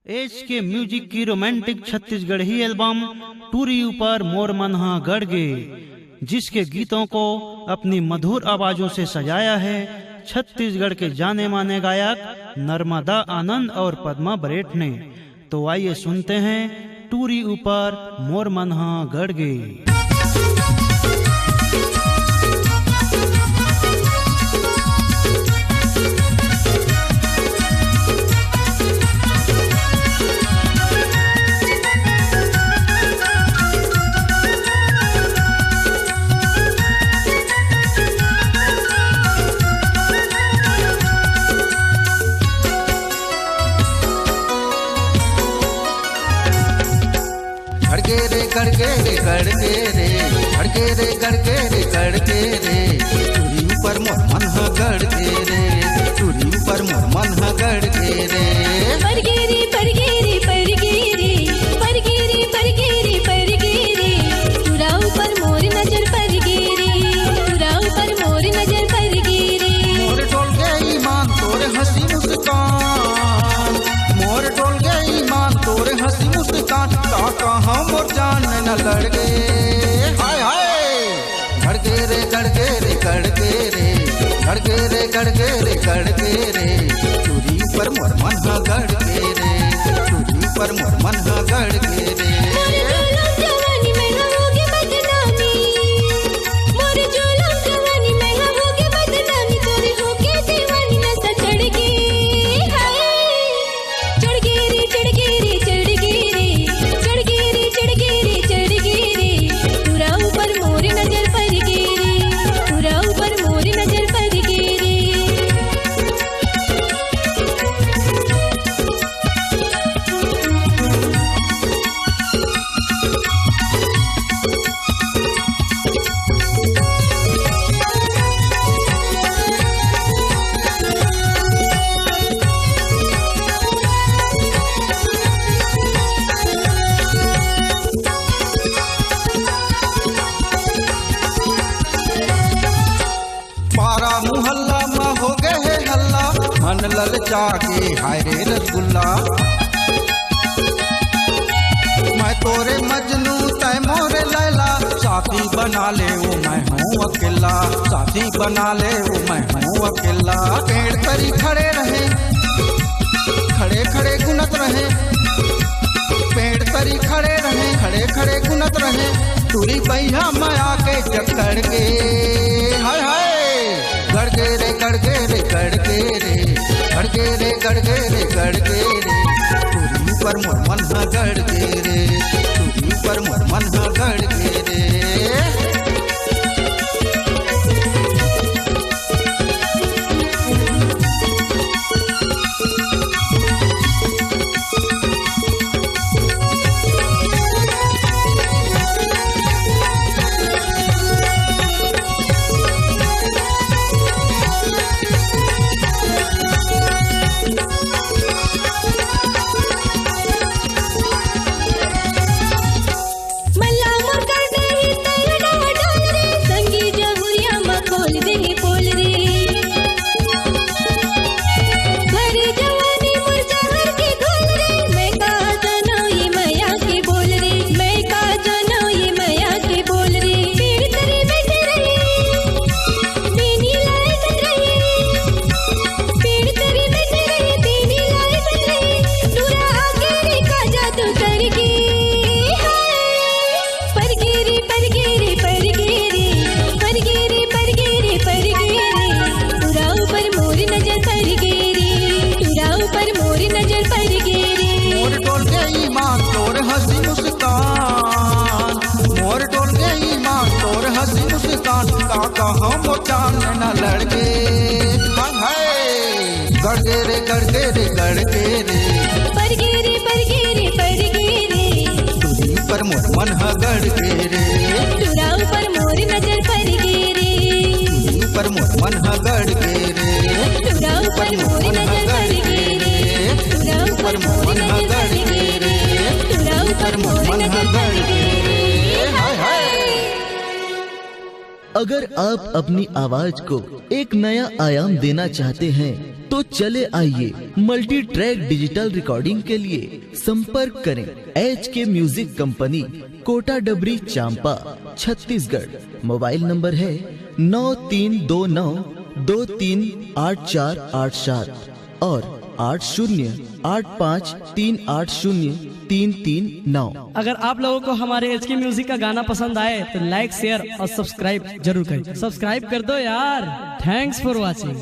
एज के म्यूजिक की romantic Chhattisgarhi album टूरी ऊपर मोर मनहा गढ़ गे, जिसके गीतों को अपनी मधुर आवाजों से सजाया है छत्तीसगढ़ के जाने माने गायक नर्मदा आनंद और पद्मा बरेठ ने। तो आइए सुनते हैं टूरी ऊपर मोर मनहा गढ़ गे। गड़के रे गड़के रे गड़के रे गड़के रे गड़के रे टूरी ऊपर मोर मनहा गड़के रे टूरी ऊपर मोर मनहा गड़के रे परगेरे परगेरे परगेरे परगेरे परगेरे परगेरे टूरा ऊपर मोर नजर परगेरे टूरा ऊपर मोर नजर परगेरे मोर डोल गई ईमान तोरे हंसी मुस्कान मोर डोल गई ईमान तोरे हंसी मुस्कान का कहाँ मोर जान न लड़के हाय हाय गड़के रे गड़के रे गड़के रे गड़के रे गड़के रे गड़के रे टूरी ऊपर मोर मनहा गड़के रे टूरी ऊपर मोर मनहा गड़के रे जवानी में होगी बदनामी मोर जोलम जवानी में होगी बदनामी तोरे होके दीवानी नशा चढ़ गे हाय चढ़ गे रे चढ़ गे रे चढ़ गे रे चढ़ गे रे चढ़ गे रे चढ़ गे रे टूरा ऊपर मोर नजर पर गे रे टूरा ऊपर मोर नजर पर गे रे। पारा मुहल्ला में हो गए हल्ला मन ललचा के हाय रे रसगुल्ला मैं तोरे मजनू तय मोरे लैला साथी बना ले वो मैं हूँ अकेला साथी बना ले वो मैं हूँ अकेला पेड़ तरी खड़े रहे खड़े खड़े गुनत रहे पेड़ तरी खड़े रहे खड़े खड़े गुनत रहे टूरी पहिया मैं आके जकड़ के हाय हाय गड़के रे गड़के रे गड़के रे गड़के रे गड़के रे गड़के रे टूरी ऊपर मोर मनहा गड़के रे टूरी ऊपर मोर मनहा गड़के रे मल्ला मोर कर दे ही तेरे डाल डाल रे संगी जहुरिया में खोल दे ही पोल रे भरी जवानी मोर जहर की घोल रे मैं का जानो ये मैया के बोल रे मैं का जानो ये मैया के बोल रे पेड़ तरे बैठे रहे बेनी लाए बन रहे पेड़ तरे बैठे रहे बेनी लाए बन रहे टूरा आके रे का जादू कर गे परगेरे परगेरे परगेरे परगेरे परगेरे परगेरे टूरा ऊपर मोर नजर परगेरे टूरा ऊपर मोर नजर परगेरे मोर डोल गई ईमान तोर हंसी मुस्कान मोर डोल गई ईमान तोर हंसी मुस्कान का कहाँ मोर जान न लड़के हाय गड़के रे गड़के रे गड़के रे परगेरे परगेरे परगेरे टूरी ऊपर मोर मनहा गड़के रे टूरा ऊपर मोर नजर परगेरे टूरी ऊपर मोर मनहा गड़के रे टूरा ऊपर मोर नजर परगेरे टूरा ऊपर मोर नजर परगेरे टूरा ऊपर मोर नजर परगेरे हाय हाय। अगर आप अपनी आवाज को एक नया आयाम देना चाहते हैं तो चले आइए मल्टी ट्रैक डिजिटल रिकॉर्डिंग के लिए संपर्क करें HK म्यूजिक कंपनी, कोटा डबरी, चांपा, छत्तीसगढ़। मोबाइल नंबर है 9329238487 और 8085380339। अगर आप लोगों को हमारे HK म्यूजिक का गाना पसंद आए तो लाइक, शेयर और सब्सक्राइब जरूर करें। सब्सक्राइब कर दो यार। Thanks for watching.